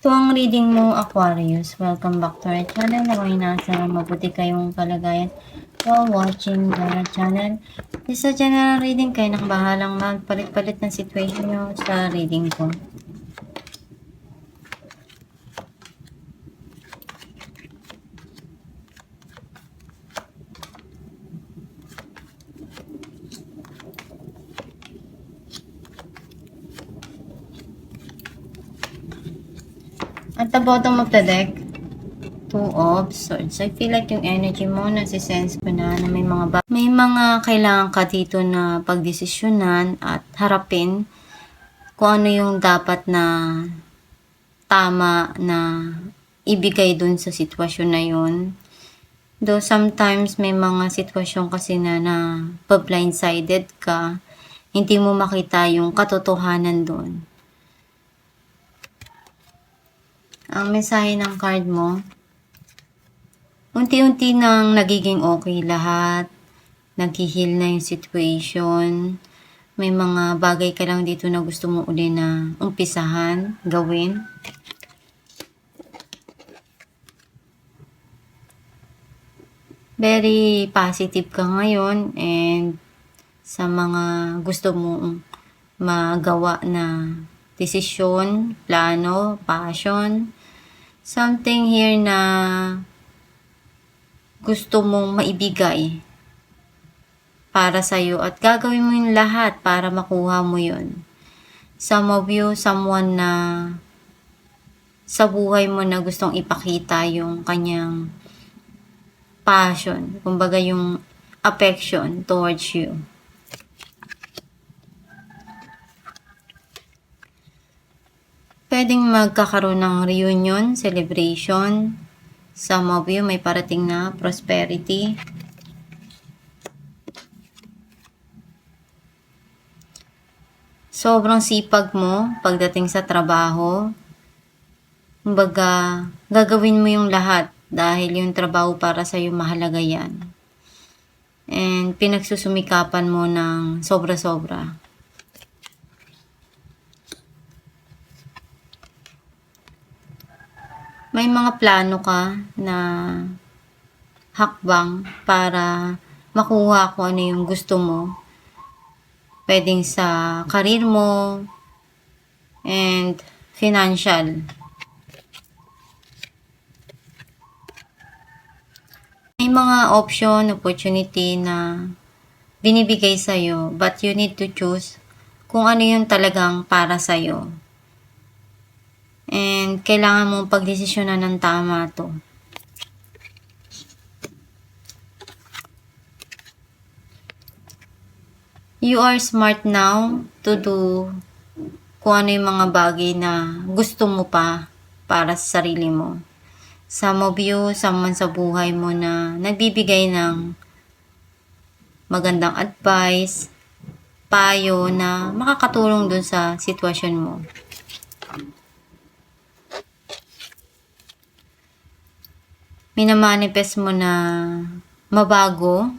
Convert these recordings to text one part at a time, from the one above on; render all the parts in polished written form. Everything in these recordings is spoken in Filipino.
Ito ang reading mo, Aquarius. Welcome back to our channel. Ako'y nasa mabuti kayong kalagayan while watching the channel. This is a general reading. Kayo nang bahalang magpalit-palit ng situation nyo sa reading ko. At the bottom of the deck, Two of Swords. I feel like yung energy mo, nasisense ko na may mga kailangan ka dito na pagdesisyonan at harapin kung ano yung dapat na tama na ibigay dun sa sitwasyon na yun. Though sometimes may mga sitwasyon kasi na pa-blindsided ka, hindi mo makita yung katotohanan dun. Ang mensahe ng card mo, unti-unti nang nagiging okay lahat, nag-heal na yung situation, may mga bagay ka lang dito na gusto mo uli na umpisahan, gawin. Very positive ka ngayon and sa mga gusto mo magawa na desisyon, plano, passion, something here na gusto mong maibigay para sa'yo at gagawin mo yung lahat para makuha mo yun. Some of you, someone na sa buhay mo na gustong ipakita yung kanyang passion, kumbaga yung affection towards you. Pwedeng magkakaroon ng reunion, celebration. Some of you may parating na prosperity. Sobrang sipag mo pagdating sa trabaho. Kumbaga, gagawin mo yung lahat dahil yung trabaho para sa'yo mahalaga yan. And pinagsusumikapan mo ng sobra-sobra. May mga plano ka na hakbang para makuha kung ano yung gusto mo. Pwedeng sa career mo and financial. May mga option, opportunity na binibigay sa'yo but you need to choose kung ano yung talagang para sa'yo. And kailangan mong pagdesisyonan ng tama to. You are smart now to do kung ano yung mga bagay na gusto mo pa para sa sarili mo. Some of you, someone sa buhay mo na nagbibigay ng magandang advice, payo na makakatulong dun sa sitwasyon mo. Minamanifest mo na mabago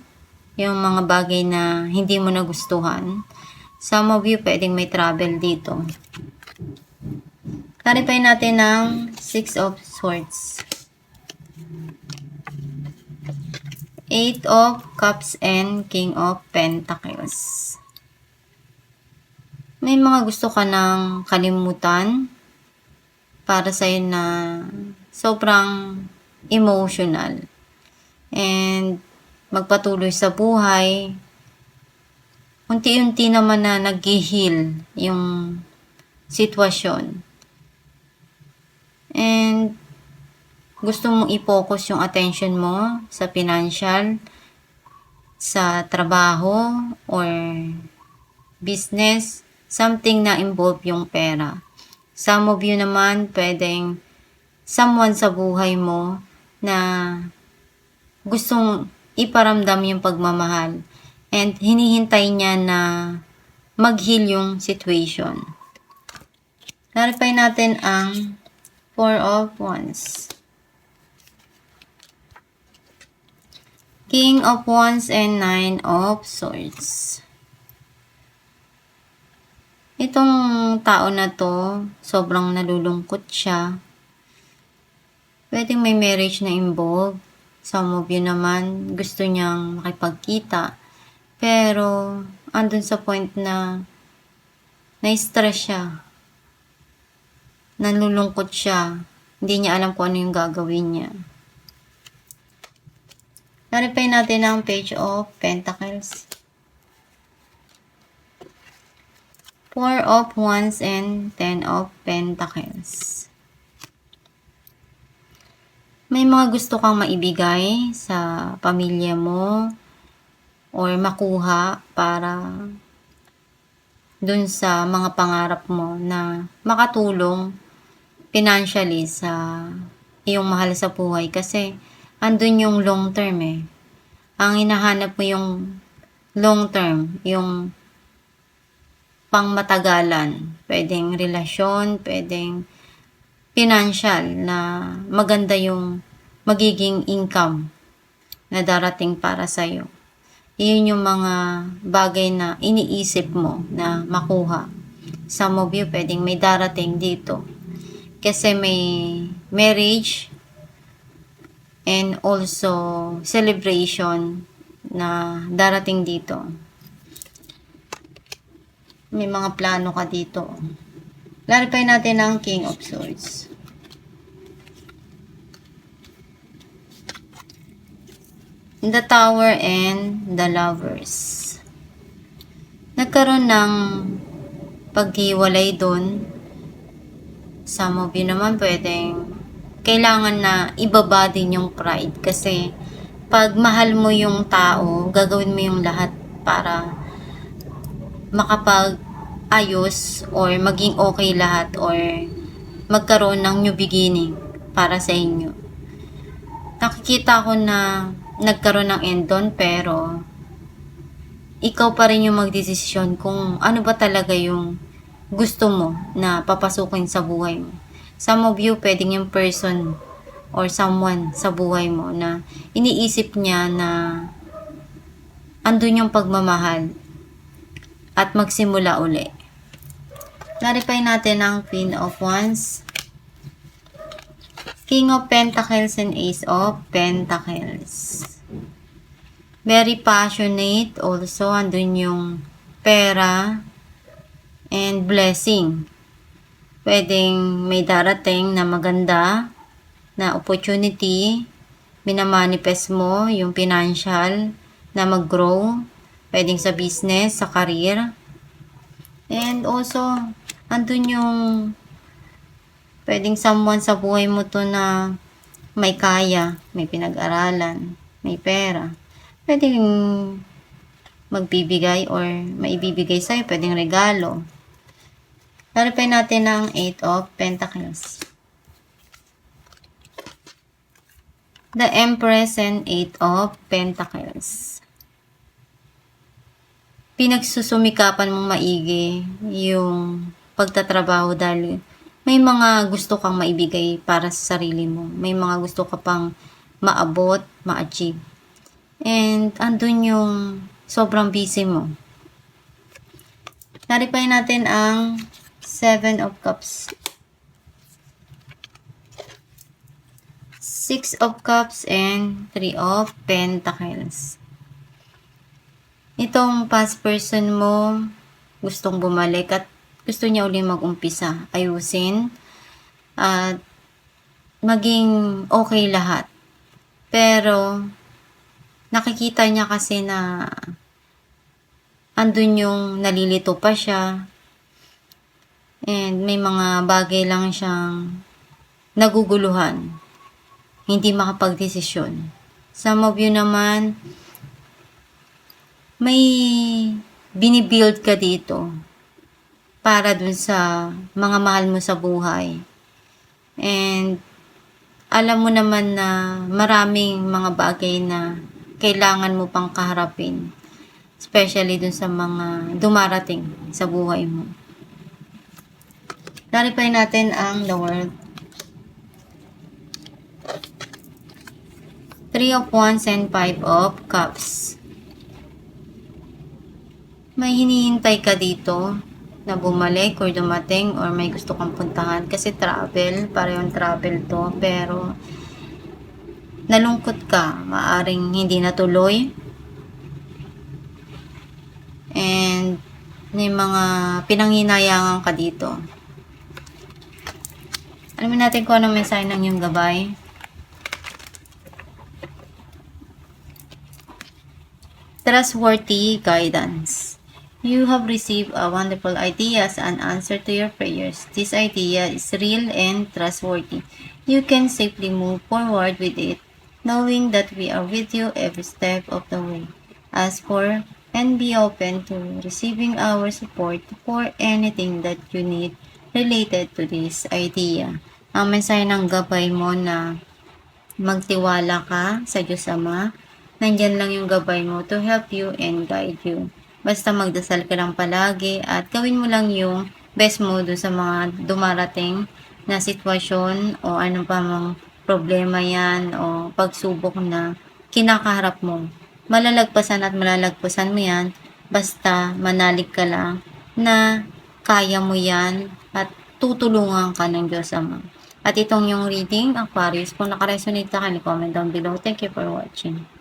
yung mga bagay na hindi mo nagustuhan. Some of you pwedeng may travel dito. Clarify natin ng Six of Swords, Eight of Cups and King of Pentacles. May mga gusto ka ng kalimutan para sa'yo na sobrang emotional and magpatuloy sa buhay. Unti-unti naman na nag-heal yung sitwasyon and gusto mong i-focus yung attention mo sa financial, sa trabaho or business, something na involve yung pera. Some of you naman pwedeng someone sa buhay mo na gustong iparamdam yung pagmamahal and hinihintay niya na mag-heal yung situation. Clarify natin ang Four of Wands, King of Wands and Nine of Swords. Itong tao na to, sobrang nalulungkot siya Pwedeng may marriage na involved. Some of you naman, gusto niyang makipagkita. Pero, andun sa point na na-stress siya. Nalulungkot siya. Hindi niya alam kung ano yung gagawin niya. Clarify natin ang Page of Pentacles. Four of Wands and Ten of Pentacles. May mga gusto kang maibigay sa pamilya mo or makuha para dun sa mga pangarap mo na makatulong financially sa iyong mahal sa buhay kasi andun yung long term eh. Ang hinahanap mo yung long term, yung pangmatagalan. Pwedeng relasyon, pwedeng financial na maganda yung magiging income na darating para sa'yo. Iyon yung mga bagay na iniisip mo na makuha. Some of you pwedeng may darating dito. Kasi may marriage and also celebration na darating dito. May mga plano ka dito. Clarify natin ang King of Swords. The Tower and the Lovers. Nagkaroon ng paghiwalay doon. Some of you naman pwedeng kailangan na ibaba din yung pride kasi pag mahal mo yung tao, gagawin mo yung lahat para makapag-ayos or maging okay lahat or magkaroon ng new beginning para sa inyo. Nakikita ko na nagkaroon ng end doon pero ikaw pa rin yung magdesisyon kung ano ba talaga yung gusto mo na papasukin sa buhay mo. Some of you, pwedeng yung person or someone sa buhay mo na iniisip niya na andun yung pagmamahal at magsimula uli. Clarify natin ang Queen of Wands, King of Pentacles and Ace of Pentacles. Very passionate also, andun yung pera and blessing. Pwedeng may darating na maganda na opportunity, minamanifest mo yung financial na mag-grow, pwedeng sa business, sa career. And also, andun yung pwedeng someone sa buhay mo to na may kaya, may pinag-aralan, may pera. Pwedeng magbibigay or maibibigay sa'yo, pwedeng regalo. Clarify natin ang Eight of Pentacles. The Empress and Eight of Pentacles. Pinagsusumikapan mong maigi yung pagtatrabaho dahil may mga gusto kang maibigay para sa sarili mo. May mga gusto ka pang maabot, ma-achieve. And andun yung sobrang busy mo. Clarify natin ang Seven of Cups. Six of Cups and Three of Pentacles. Itong past person mo, gustong bumalik at gusto niya ulit mag-umpisa, ayusin, at maging okay lahat. Pero, nakikita niya kasi na andun yung nalilito pa siya, and may mga bagay lang siyang naguguluhan, hindi makapagdesisyon. Some of you naman, may binibuild ka dito para dun sa mga mahal mo sa buhay. And alam mo naman na maraming mga bagay na kailangan mo pang kaharapin. Especially dun sa mga dumarating sa buhay mo. Clarify natin ang the World. Three of Wands and Five of Cups. May hinihintay ka dito na bumalik or dumating or may gusto kang puntahan kasi travel, parehong travel to, pero nalungkot ka, maaring hindi natuloy, and may mga pinanginayangan ka dito. Alamin natin kung anong mensahe ng iyong gabay. Trustworthy guidance. You have received a wonderful ideas and answer to your prayers. This idea is real and trustworthy. You can safely move forward with it, knowing that we are with you every step of the way. Ask for and be open to receiving our support for anything that you need related to this idea. Ang mensahe ng gabay mo na magtiwala ka sa Diyos Ama. Nandyan lang yung gabay mo to help you and guide you. Basta magdasal ka lang palagi at gawin mo lang yung best mo dun sa mga dumarating na sitwasyon o ano pa mang problema yan o pagsubok na kinakaharap mo. Malalagpasan at malalagpasan mo yan basta manalig ka lang na kaya mo yan at tutulungan ka ng Diyos Ama. At itong yung reading, Aquarius, kung nakaresonate ka, comment down below. Thank you for watching.